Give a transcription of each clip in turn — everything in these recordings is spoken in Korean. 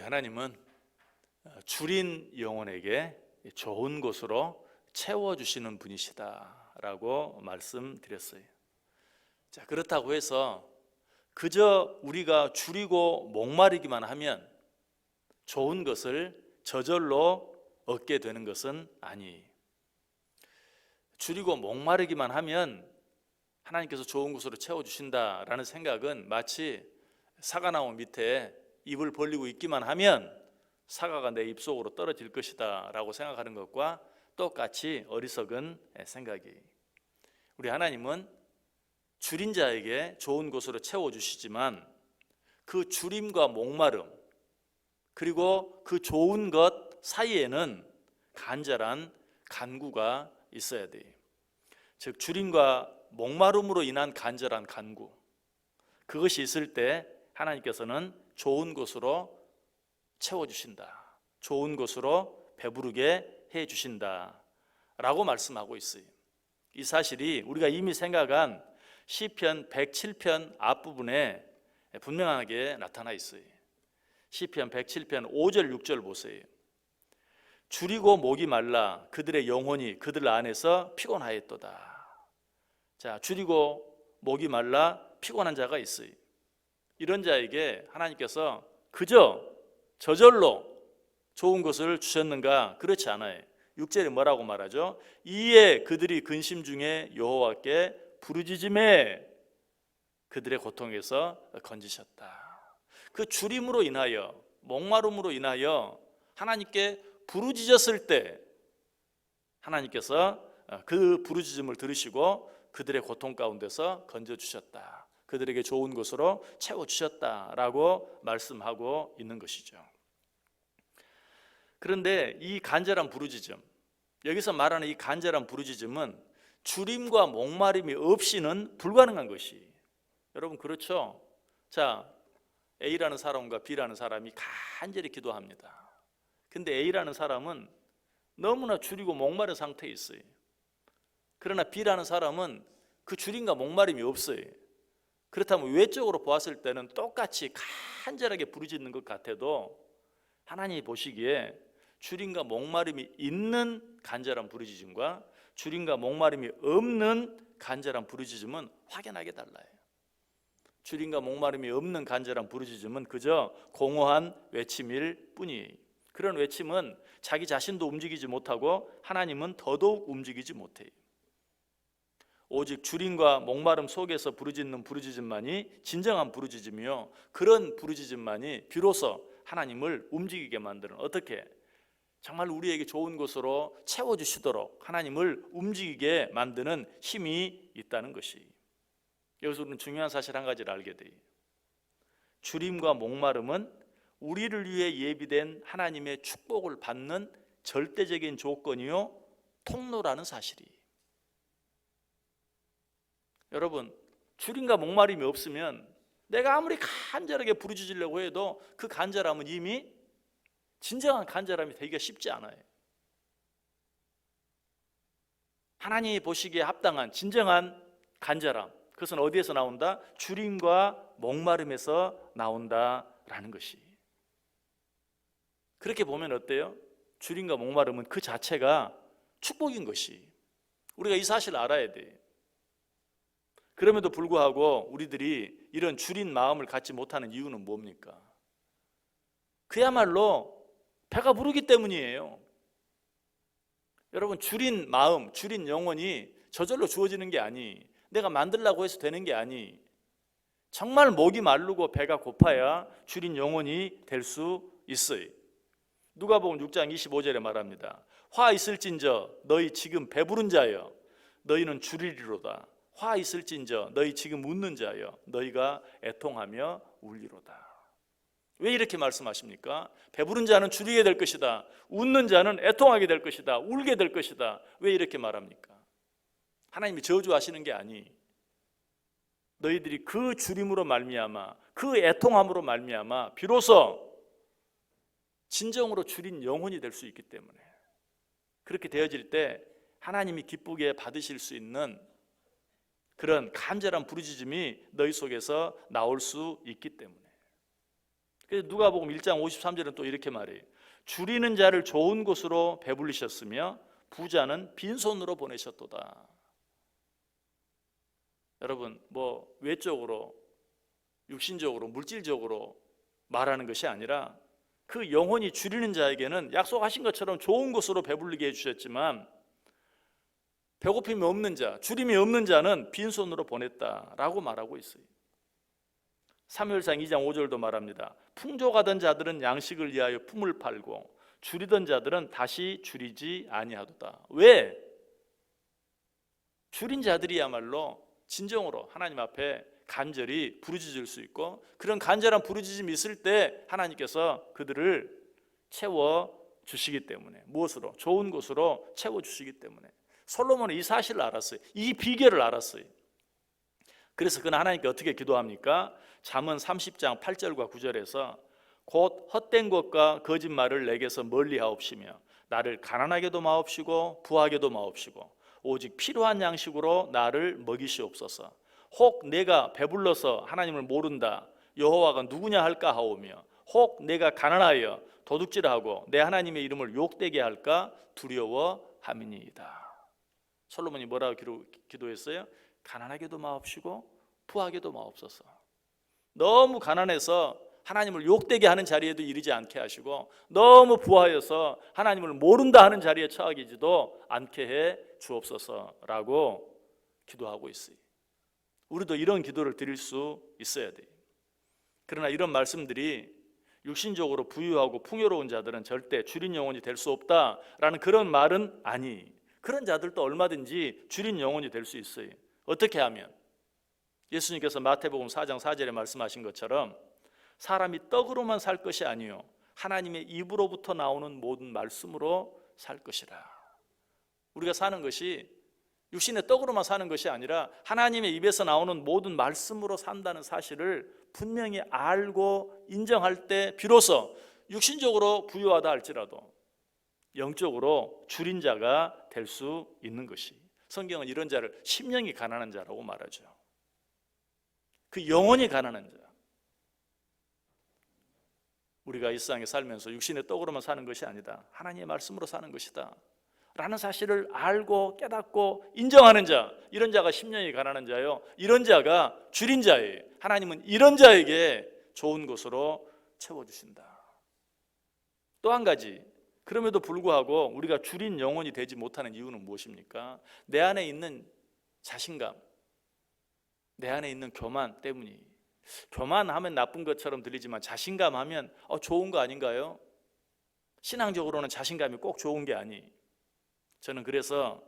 하나님은 줄인 영혼에게 좋은 곳으로 채워주시는 분이시다라고 말씀드렸어요. 자, 그렇다고 해서 그저 우리가 줄이고 목마르기만 하면 좋은 것을 저절로 얻게 되는 것은 아니에요. 줄이고 목마르기만 하면 하나님께서 좋은 곳으로 채워주신다라는 생각은 마치 사과나무 밑에 입을 벌리고 있기만 하면 사과가 내 입 속으로 떨어질 것이다 라고 생각하는 것과 똑같이 어리석은 생각이에요. 우리 하나님은 줄인 자에게 좋은 곳으로 채워주시지만 그 줄임과 목마름 그리고 그 좋은 것 사이에는 간절한 간구가 있어야 돼요. 즉 줄임과 목마름으로 인한 간절한 간구, 그것이 있을 때 하나님께서는 좋은 곳으로 채워주신다, 좋은 곳으로 배부르게 해주신다 라고 말씀하고 있어요. 이 사실이 우리가 이미 생각한 시편 107편 앞부분에 분명하게 나타나 있어요. 시편 107편 5절 6절 보세요. 줄이고 목이 말라 그들의 영혼이 그들 안에서 피곤하였도다. 자, 줄이고 목이 말라 피곤한 자가 있어요. 이런 자에게 하나님께서 그저 저절로 좋은 것을 주셨는가? 그렇지 않아요. 6절에 뭐라고 말하죠? 이에 그들이 근심 중에 여호와께 부르짖음에 그들의 고통에서 건지셨다. 그 줄임으로 인하여, 목마름으로 인하여 하나님께 부르짖었을 때 하나님께서 그 부르짖음을 들으시고 그들의 고통 가운데서 건져주셨다. 그들에게 좋은 곳으로 채워주셨다라고 말씀하고 있는 것이죠. 그런데 이 간절한 부르짖음, 여기서 말하는 이 간절한 부르짖음은 줄임과 목마름이 없이는 불가능한 것이. 여러분 그렇죠? 자, A라는 사람과 B라는 사람이 간절히 기도합니다. 근데 A라는 사람은 너무나 줄이고 목마른 상태에 있어요. 그러나 B라는 사람은 그 줄임과 목마름이 없어요. 그렇다면 외적으로 보았을 때는 똑같이 간절하게 부르짖는 것 같아도 하나님이 보시기에 줄임과 목마름이 있는 간절한 부르짖음과 줄임과 목마름이 없는 간절한 부르짖음은 확연하게 달라요. 줄임과 목마름이 없는 간절한 부르짖음은 그저 공허한 외침일 뿐이에요. 그런 외침은 자기 자신도 움직이지 못하고 하나님은 더더욱 움직이지 못해요. 오직 줄임과 목마름 속에서 부르짖는 부르짖음만이 진정한 부르짖음이요, 그런 부르짖음만이 비로소 하나님을 움직이게 만드는, 어떻게? 정말 우리에게 좋은 곳으로 채워주시도록 하나님을 움직이게 만드는 힘이 있다는 것이. 여기서 우리는 중요한 사실 한 가지를 알게 돼요. 줄임과 목마름은 우리를 위해 예비된 하나님의 축복을 받는 절대적인 조건이요 통로라는 사실이. 여러분, 줄임과 목마름이 없으면 내가 아무리 간절하게 부르짖으려고 해도 그 간절함은 이미 진정한 간절함이 되기가 쉽지 않아요. 하나님이 보시기에 합당한 진정한 간절함, 그것은 어디에서 나온다? 줄임과 목마름에서 나온다라는 것이. 그렇게 보면 어때요? 줄임과 목마름은 그 자체가 축복인 것이. 우리가 이 사실을 알아야 돼. 그럼에도 불구하고 우리들이 이런 줄인 마음을 갖지 못하는 이유는 뭡니까? 그야말로 배가 부르기 때문이에요. 여러분, 줄인 마음, 줄인 영혼이 저절로 주어지는 게 아니, 내가 만들려고 해서 되는 게 아니, 정말 목이 마르고 배가 고파야 줄인 영혼이 될 수 있어요. 누가복음 6장 25절에 말합니다. 화 있을진저 너희 지금 배부른 자여 너희는 줄이리로다. 화 있을진저 너희 지금 웃는 자여 너희가 애통하며 울리로다. 왜 이렇게 말씀하십니까? 배부른 자는 줄이게 될 것이다, 웃는 자는 애통하게 될 것이다, 울게 될 것이다. 왜 이렇게 말합니까? 하나님이 저주하시는 게 아니, 너희들이 그 줄임으로 말미암아, 그 애통함으로 말미암아 비로소 진정으로 줄인 영혼이 될 수 있기 때문에, 그렇게 되어질 때 하나님이 기쁘게 받으실 수 있는 그런 간절한 부르짖음이 너희 속에서 나올 수 있기 때문에. 그래서 누가복음 1장 53절은 또 이렇게 말해요. 줄이는 자를 좋은 곳으로 배불리셨으며 부자는 빈손으로 보내셨도다. 여러분, 뭐 외적으로, 육신적으로, 물질적으로 말하는 것이 아니라 그 영혼이 줄이는 자에게는 약속하신 것처럼 좋은 곳으로 배불리게 해주셨지만 배고픔이 없는 자, 줄임이 없는 자는 빈손으로 보냈다라고 말하고 있어요. 사무엘상 2장 5절도 말합니다. 풍족하던 자들은 양식을 위하여 품을 팔고 줄이던 자들은 다시 줄이지 아니하도다. 왜? 줄인 자들이야말로 진정으로 하나님 앞에 간절히 부르짖을 수 있고 그런 간절한 부르짖음이 있을 때 하나님께서 그들을 채워주시기 때문에 무엇으로? 좋은 곳으로 채워주시기 때문에 솔로몬은 이 사실을 알았어요. 이 비결을 알았어요. 그래서 그는 하나님께 어떻게 기도합니까? 잠언 30장 8절과 9절에서 곧 헛된 것과 거짓말을 내게서 멀리하옵시며 나를 가난하게도 마옵시고 부하게도 마옵시고 오직 필요한 양식으로 나를 먹이시옵소서. 혹 내가 배불러서 하나님을 모른다 여호와가 누구냐 할까 하오며 혹 내가 가난하여 도둑질하고 내 하나님의 이름을 욕되게 할까 두려워함이니이다. 솔로몬이 뭐라고 기도했어요? 가난하게도 마옵시고 부하게도 마옵소서. 너무 가난해서 하나님을 욕되게 하는 자리에도 이르지 않게 하시고 너무 부하여서 하나님을 모른다 하는 자리에 처하지도 않게 해 주옵소서라고 기도하고 있어요. 우리도 이런 기도를 드릴 수 있어야 돼요. 그러나 이런 말씀들이 육신적으로 부유하고 풍요로운 자들은 절대 줄인 영혼이 될 수 없다라는 그런 말은 아니. 그런 자들도 얼마든지 줄인 영혼이 될 수 있어요. 어떻게 하면? 예수님께서 마태복음 4장 4절에 말씀하신 것처럼 사람이 떡으로만 살 것이 아니요 하나님의 입으로부터 나오는 모든 말씀으로 살 것이라. 우리가 사는 것이 육신의 떡으로만 사는 것이 아니라 하나님의 입에서 나오는 모든 말씀으로 산다는 사실을 분명히 알고 인정할 때 비로소 육신적으로 부유하다 할지라도 영적으로 줄인 자가 될 수 있는 것이, 성경은 이런 자를 심령이 가난한 자라고 말하죠. 그 영혼이 가난한 자. 우리가 이 세상에 살면서 육신의 떡으로만 사는 것이 아니다, 하나님의 말씀으로 사는 것이다 라는 사실을 알고 깨닫고 인정하는 자, 이런 자가 심령이 가난한 자요, 이런 자가 줄인 자예요. 하나님은 이런 자에게 좋은 것으로 채워주신다. 또 한 가지, 그럼에도 불구하고 우리가 줄인 영혼이 되지 못하는 이유는 무엇입니까? 내 안에 있는 자신감, 내 안에 있는 교만 때문이. 교만하면 나쁜 것처럼 들리지만 자신감 하면 좋은 거 아닌가요? 신앙적으로는 자신감이 꼭 좋은 게 아니. 저는 그래서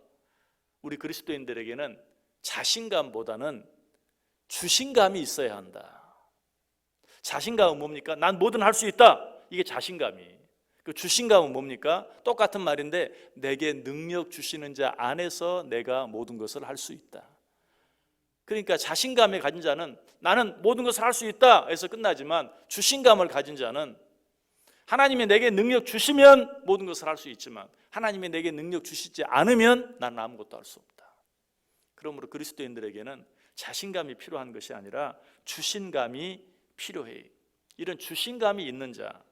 우리 그리스도인들에게는 자신감보다는 주신감이 있어야 한다. 자신감은 뭡니까? 난 뭐든 할 수 있다. 이게 자신감이. 그 주신감은 뭡니까? 똑같은 말인데 내게 능력 주시는 자 안에서 내가 모든 것을 할 수 있다. 그러니까 자신감에 가진 자는 나는 모든 것을 할 수 있다 해서 끝나지만, 주신감을 가진 자는 하나님이 내게 능력 주시면 모든 것을 할 수 있지만 하나님이 내게 능력 주시지 않으면 나는 아무것도 할 수 없다. 그러므로 그리스도인들에게는 자신감이 필요한 것이 아니라 주신감이 필요해. 이런 주신감이 있는 자,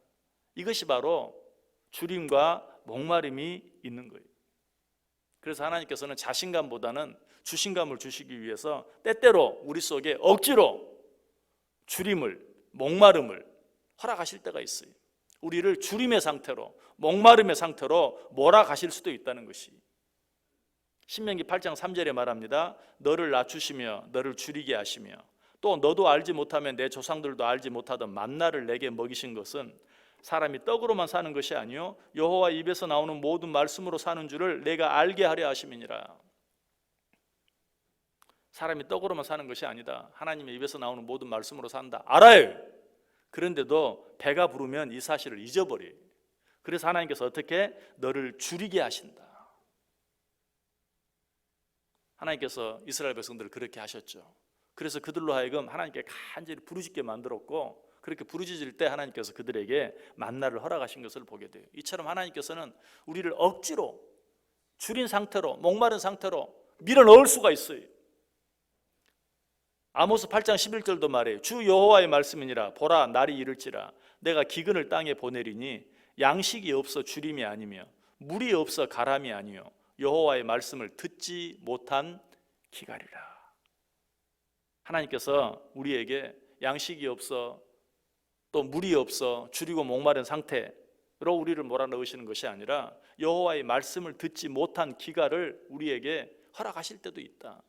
이것이 바로 줄임과 목마름이 있는 거예요. 그래서 하나님께서는 자신감보다는 주신감을 주시기 위해서 때때로 우리 속에 억지로 줄임을, 목마름을 허락하실 때가 있어요. 우리를 줄임의 상태로, 목마름의 상태로 몰아가실 수도 있다는 것이. 신명기 8장 3절에 말합니다. 너를 낮추시며 너를 줄이게 하시며 또 너도 알지 못하면 내 조상들도 알지 못하던 만나를 내게 먹이신 것은 사람이 떡으로만 사는 것이 아니요 여호와 입에서 나오는 모든 말씀으로 사는 줄을 내가 알게 하려 하심이니라. 사람이 떡으로만 사는 것이 아니다, 하나님의 입에서 나오는 모든 말씀으로 산다, 알아요. 그런데도 배가 부르면 이 사실을 잊어버려요. 그래서 하나님께서 어떻게? 너를 줄이게 하신다. 하나님께서 이스라엘 백성들을 그렇게 하셨죠. 그래서 그들로 하여금 하나님께 간절히 부르짖게 만들었고, 그렇게 부르짖을 때 하나님께서 그들에게 만나를 허락하신 것을 보게 돼요. 이처럼 하나님께서는 우리를 억지로 줄인 상태로, 목마른 상태로 밀어넣을 수가 있어요. 아모스 8장 11절도 말해요. 주 여호와의 말씀이니라. 보라, 날이 이를지라. 내가 기근을 땅에 보내리니 양식이 없어 주림이 아니며 물이 없어 가람이 아니요 여호와의 말씀을 듣지 못한 기갈이라. 하나님께서 우리에게 양식이 없어 또 물이 없어 줄이고 목마른 상태로 우리를 몰아넣으시는 것이 아니라 여호와의 말씀을 듣지 못한 기갈을 우리에게 허락하실 때도 있다.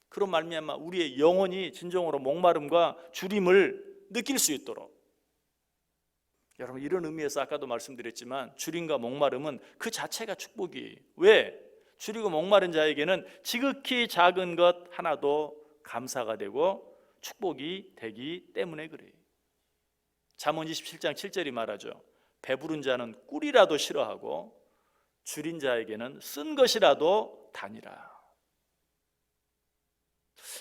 그런 말미암아 우리의 영혼이 진정으로 목마름과 주림을 느낄 수 있도록, 여러분 이런 의미에서 아까도 말씀드렸지만 주림과 목마름은 그 자체가 축복이에요. 왜? 줄이고 목마른 자에게는 지극히 작은 것 하나도 감사가 되고 축복이 되기 때문에 그래요. 잠언 27장 7절이 말하죠. 배부른 자는 꿀이라도 싫어하고 줄인 자에게는 쓴 것이라도 다니라.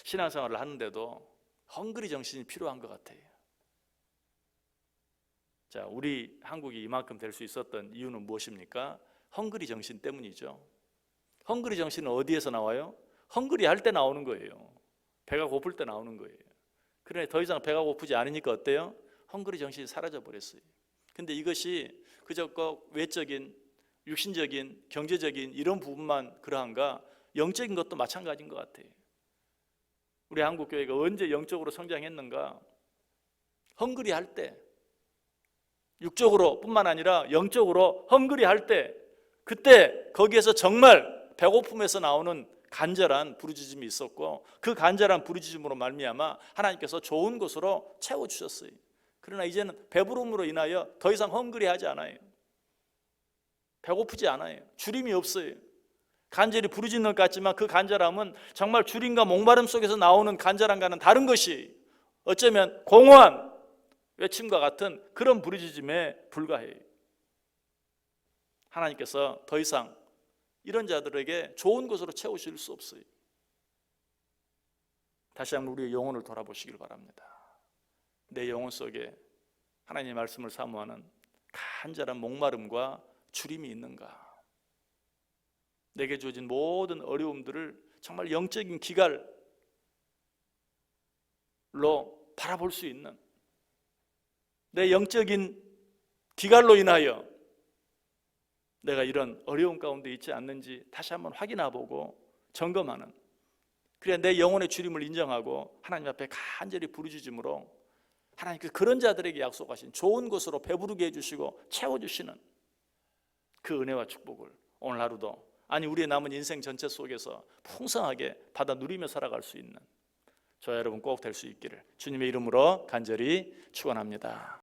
신앙생활을 하는데도 헝그리 정신이 필요한 것 같아요. 자, 우리 한국이 이만큼 될 수 있었던 이유는 무엇입니까? 헝그리 정신 때문이죠. 헝그리 정신은 어디에서 나와요? 헝그리 할 때 나오는 거예요. 배가 고플 때 나오는 거예요. 그러나 더 이상 배가 고프지 않으니까 어때요? 헝그리 정신이 사라져 버렸어요. 근데 이것이 그저 외적인, 육신적인, 경제적인 이런 부분만 그러한가? 영적인 것도 마찬가지인 것 같아요. 우리 한국 교회가 언제 영적으로 성장했는가? 헝그리 할 때, 육적으로 뿐만 아니라 영적으로 헝그리 할 때, 그때 거기에서 정말 배고픔에서 나오는 간절한 부르짖음이 있었고, 그 간절한 부르짖음으로 말미암아 하나님께서 좋은 것으로 채워주셨어요. 그러나 이제는 배부름으로 인하여 더 이상 헝그리 하지 않아요. 배고프지 않아요. 주림이 없어요. 간절히 부르짖는 것 같지만 그 간절함은 정말 주림과 목마름 속에서 나오는 간절함과는 다른 것이, 어쩌면 공허한 외침과 같은 그런 부르짖음에 불과해요. 하나님께서 더 이상 이런 자들에게 좋은 것으로 채우실 수 없어요. 다시 한번 우리의 영혼을 돌아보시길 바랍니다. 내 영혼 속에 하나님의 말씀을 사모하는 간절한 목마름과 주림이 있는가? 내게 주어진 모든 어려움들을 정말 영적인 기갈로 바라볼 수 있는, 내 영적인 기갈로 인하여 내가 이런 어려움 가운데 있지 않는지 다시 한번 확인해보고 점검하는, 그래야 내 영혼의 주림을 인정하고 하나님 앞에 간절히 부르짖음으로 하나님께서 그런 자들에게 약속하신 좋은 것으로 배부르게 해주시고 채워주시는 그 은혜와 축복을 오늘 하루도, 아니 우리의 남은 인생 전체 속에서 풍성하게 받아 누리며 살아갈 수 있는 저와 여러분 꼭 될 수 있기를 주님의 이름으로 간절히 축원합니다.